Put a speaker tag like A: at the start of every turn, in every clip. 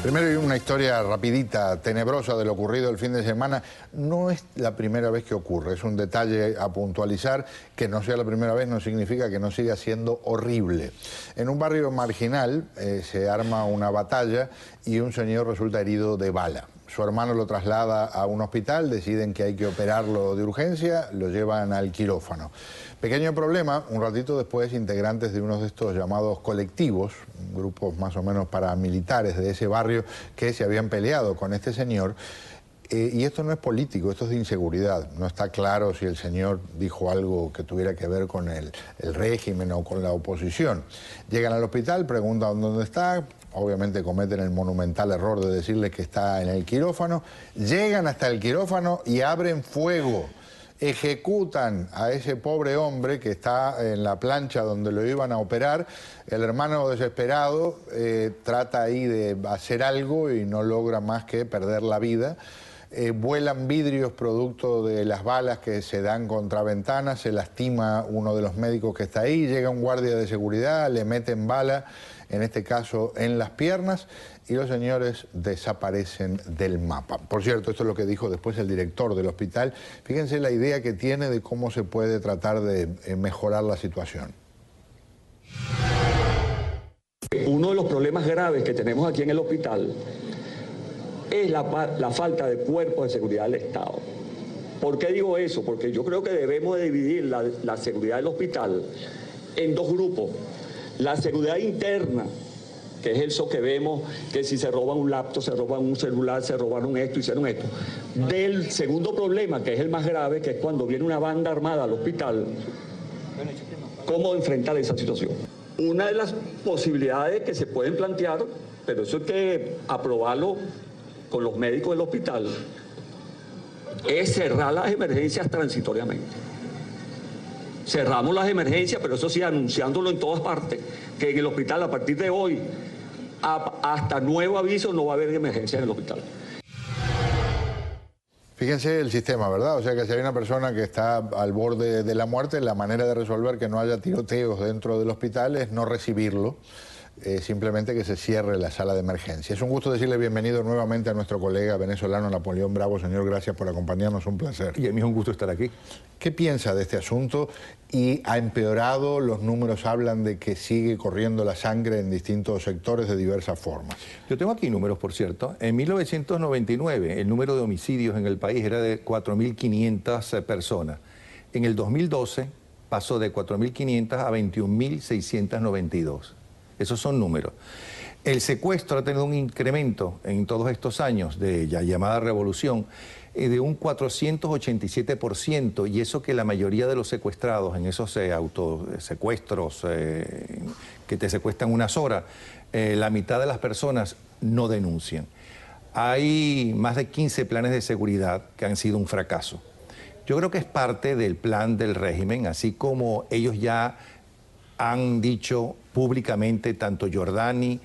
A: Primero, una historia rapidita, tenebrosa de lo ocurrido el fin de semana. No es la primera vez que ocurre, es un detalle a puntualizar. Que no sea la primera vez no significa que no siga siendo horrible. En un barrio marginal se arma una batalla y un señor resulta herido de bala. Su hermano lo traslada a un hospital, deciden que hay que operarlo de urgencia, lo llevan al quirófano. Pequeño problema, un ratito después integrantes de uno de estos llamados colectivos, grupos más o menos paramilitares de ese barrio que se habían peleado con este señor, y esto no es político, esto es de inseguridad. No está claro si el señor dijo algo que tuviera que ver con el régimen o con la oposición. Llegan al hospital, preguntan dónde está. Obviamente cometen el monumental error de decirle que está en el quirófano. Llegan hasta el quirófano y abren fuego. Ejecutan a ese pobre hombre que está en la plancha donde lo iban a operar. El hermano desesperado trata ahí de hacer algo y no logra más que perder la vida. Vuelan vidrios producto de las balas que se dan contra ventanas, se lastima uno de los médicos que está ahí, llega un guardia de seguridad, le meten bala, en este caso en las piernas, y los señores desaparecen del mapa. Por cierto, esto es lo que dijo después el director del hospital. Fíjense la idea que tiene de cómo se puede tratar de mejorar la situación.
B: Uno de los problemas graves que tenemos aquí en el hospital es la falta de cuerpos de seguridad del Estado. ¿Por qué digo eso? Porque yo creo que debemos de dividir la seguridad del hospital en dos grupos. La seguridad interna, que es eso que vemos, que si se roban un laptop, se roban un celular, se robaron esto, hicieron esto. Del segundo problema, que es el más grave, que es cuando viene una banda armada al hospital, ¿cómo enfrentar esa situación? Una de las posibilidades que se pueden plantear, pero eso hay que aprobarlo con los médicos del hospital, es cerrar las emergencias transitoriamente. Cerramos las emergencias, pero eso sí, anunciándolo en todas partes, que en el hospital a partir de hoy, hasta nuevo aviso, no va a haber emergencias en el hospital.
A: Fíjense el sistema, ¿verdad? O sea que si hay una persona que está al borde de la muerte, la manera de resolver que no haya tiroteos dentro del hospital es no recibirlo. Simplemente que se cierre la sala de emergencia. Es un gusto decirle bienvenido nuevamente a nuestro colega venezolano Napoleón Bravo. Señor, gracias por acompañarnos, un placer.
C: Y a mí es un gusto estar aquí.
A: ¿Qué piensa de este asunto? ¿Y ha empeorado? Los números hablan de que sigue corriendo la sangre en distintos sectores de diversas formas.
C: Yo tengo aquí números, por cierto. En 1999 el número de homicidios en el país era de 4.500 personas. En el 2012 pasó de 4.500 a 21.692. Esos son números. El secuestro ha tenido un incremento en todos estos años de la llamada revolución de un 487%, y eso que la mayoría de los secuestrados en esos autosecuestros que te secuestran unas horas, la mitad de las personas no denuncian. Hay más de 15 planes de seguridad que han sido un fracaso. Yo creo que es parte del plan del régimen, así como ellos ya han dicho públicamente, tanto Giordani,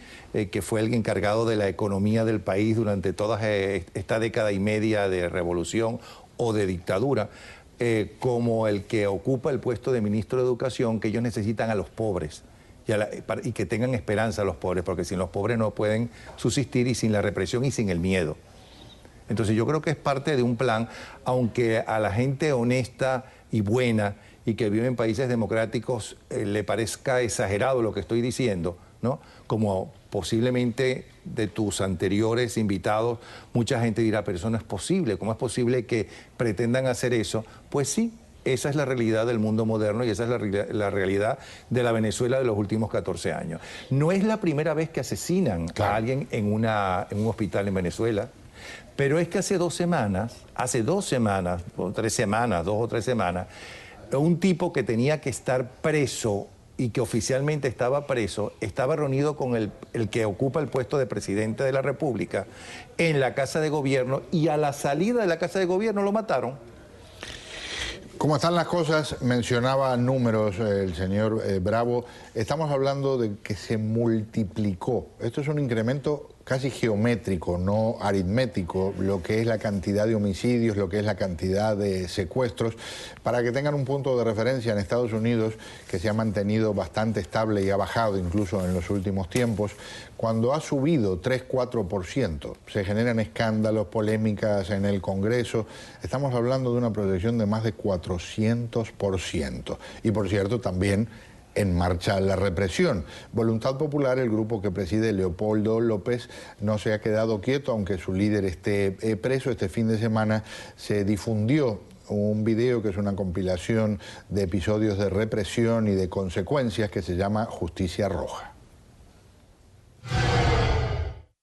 C: que fue el encargado de la economía del país durante toda esta década y media de revolución o de dictadura, como el que ocupa el puesto de ministro de Educación, que ellos necesitan a los pobres y que tengan esperanza a los pobres, porque sin los pobres no pueden subsistir, y sin la represión y sin el miedo. Entonces yo creo que es parte de un plan, aunque a la gente honesta y buena y que vive en países democráticos le parezca exagerado lo que estoy diciendo, ¿no? Como posiblemente de tus anteriores invitados, mucha gente dirá, pero eso no es posible, ¿cómo es posible que pretendan hacer eso? Pues sí, esa es la realidad del mundo moderno y esa es la realidad de la Venezuela de los últimos 14 años. No es la primera vez que asesinan a alguien en un hospital en Venezuela. Pero es que hace 2 semanas, o 3 semanas, 2 o 3 semanas, un tipo que tenía que estar preso y que oficialmente estaba preso, estaba reunido con el que ocupa el puesto de presidente de la República en la Casa de Gobierno, y a la salida de la Casa de Gobierno lo mataron.
A: ¿Cómo están las cosas? Mencionaba números el señor Bravo. Estamos hablando de que se multiplicó. Esto es un incremento casi geométrico, no aritmético, lo que es la cantidad de homicidios, lo que es la cantidad de secuestros, para que tengan un punto de referencia en Estados Unidos, que se ha mantenido bastante estable y ha bajado incluso en los últimos tiempos. Cuando ha subido 3-4%, se generan escándalos, polémicas en el Congreso. Estamos hablando de una proyección de más de 400%. Y por cierto, también en marcha la represión. Voluntad Popular, el grupo que preside Leopoldo López, no se ha quedado quieto, aunque su líder esté preso. Este fin de semana se difundió un video que es una compilación de episodios de represión y de consecuencias que se llama Justicia Roja.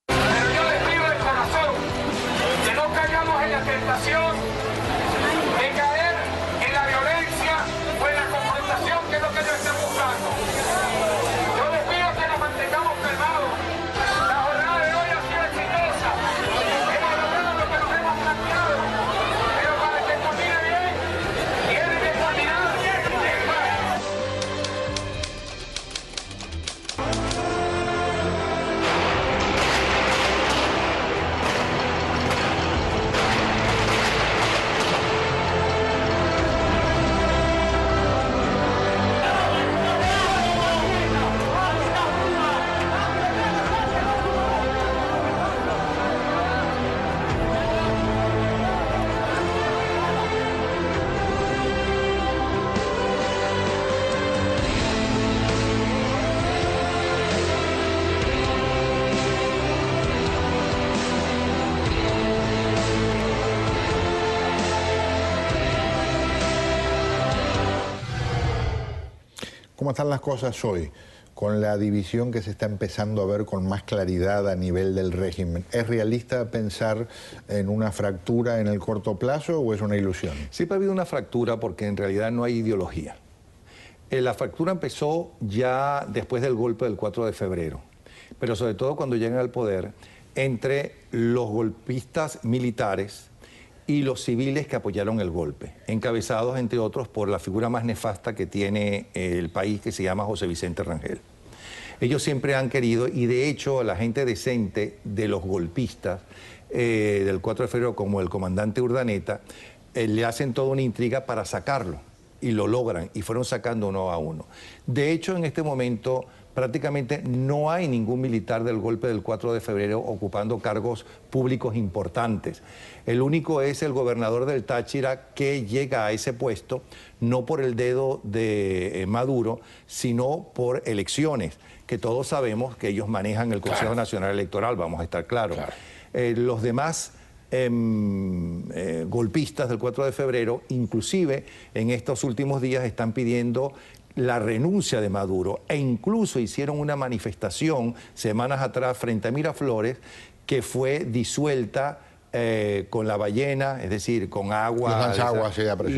D: Pero yo les pido de corazón que no caigamos en la tentación de caer en la violencia o en la confrontación, que es lo que ellos están buscando. Yo les pido que nos mantengamos calmados. La jornada de hoy ha sido exitosa. Hemos logrado lo que nos hemos planteado. Pero para que termine bien, tiene que terminar en paz.
A: ¿Cómo están las cosas hoy? Con la división que se está empezando a ver con más claridad a nivel del régimen. ¿Es realista pensar en una fractura en el corto plazo o es una ilusión?
C: Siempre ha habido una fractura porque en realidad no hay ideología. La fractura empezó ya después del golpe del 4 de febrero, pero sobre todo cuando llegan al poder entre los golpistas militares y los civiles que apoyaron el golpe, encabezados, entre otros, por la figura más nefasta que tiene el país, que se llama José Vicente Rangel. Ellos siempre han querido, y de hecho la gente decente de los golpistas del 4 de febrero, como el comandante Urdaneta, le hacen toda una intriga para sacarlo, y lo logran, y fueron sacando uno a uno. De hecho, en este momento prácticamente no hay ningún militar del golpe del 4 de febrero ocupando cargos públicos importantes. El único es el gobernador del Táchira, que llega a ese puesto no por el dedo de Maduro, sino por elecciones, que todos sabemos que ellos manejan el Consejo Nacional Electoral, vamos a estar claros. Los demás golpistas del 4 de febrero, inclusive en estos últimos días, están pidiendo la renuncia de Maduro, e incluso hicieron una manifestación semanas atrás frente a Miraflores, que fue disuelta con la ballena, es decir, con agua,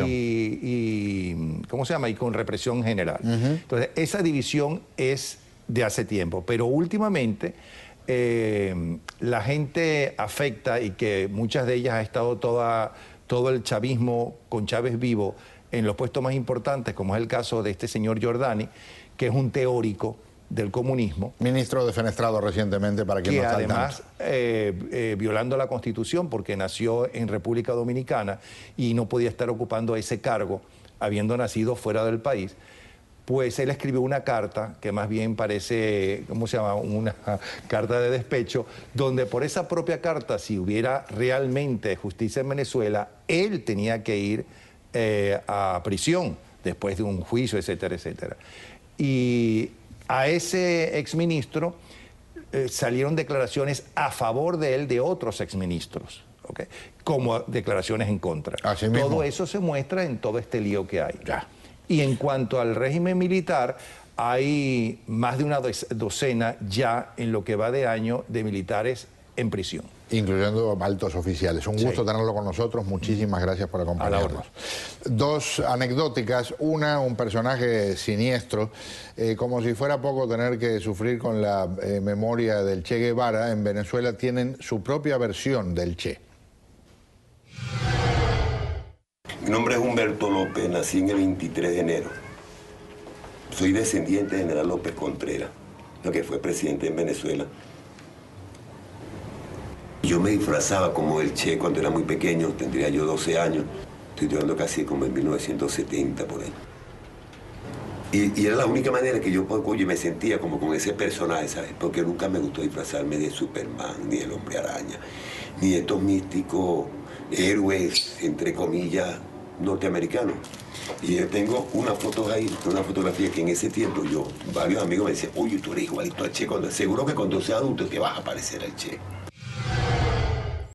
C: y ¿cómo se llama? Y con represión general. Entonces, esa división es de hace tiempo, pero últimamente la gente afecta, y que muchas de ellas ha estado todo el chavismo con Chávez vivo en los puestos más importantes, como es el caso de este señor Giordani, que es un teórico del comunismo.
A: Ministro defenestrado recientemente, para quien no está al tanto.
C: Además, violando la Constitución, porque nació en República Dominicana y no podía estar ocupando ese cargo, habiendo nacido fuera del país. Pues él escribió una carta que más bien parece, ¿cómo se llama?, una carta de despecho, donde por esa propia carta, si hubiera realmente justicia en Venezuela, él tenía que ir a prisión después de un juicio, etcétera, etcétera. Y a ese exministro salieron declaraciones a favor de él de otros exministros, ¿okay?, como declaraciones en contra.
A: Así mismo.
C: Todo eso se muestra en todo este lío que hay. Y en cuanto al régimen militar, hay más de una docena ya en lo que va de año de militares en prisión.
A: Incluyendo altos oficiales. Un gusto tenerlo con nosotros. Muchísimas gracias por acompañarnos. Dos anecdóticas. Una, un personaje siniestro. Como si fuera poco tener que sufrir con la memoria del Che Guevara, en Venezuela tienen su propia versión del Che.
E: Mi nombre es Humberto López, nací en el 23 de enero. Soy descendiente de General López Contreras, lo que fue presidente en Venezuela. Yo me disfrazaba como el Che cuando era muy pequeño, tendría yo 12 años. Estoy hablando casi como en 1970 por ahí. Y era la única manera que yo me sentía como con ese personaje, ¿sabes? Porque nunca me gustó disfrazarme de Superman, ni del Hombre Araña, ni de estos místicos héroes, entre comillas, norteamericanos. Y yo tengo unas fotos ahí, una fotografía que en ese tiempo varios amigos me decían, oye, tú eres igualito al Che, seguro que cuando seas adulto te vas a parecer al Che.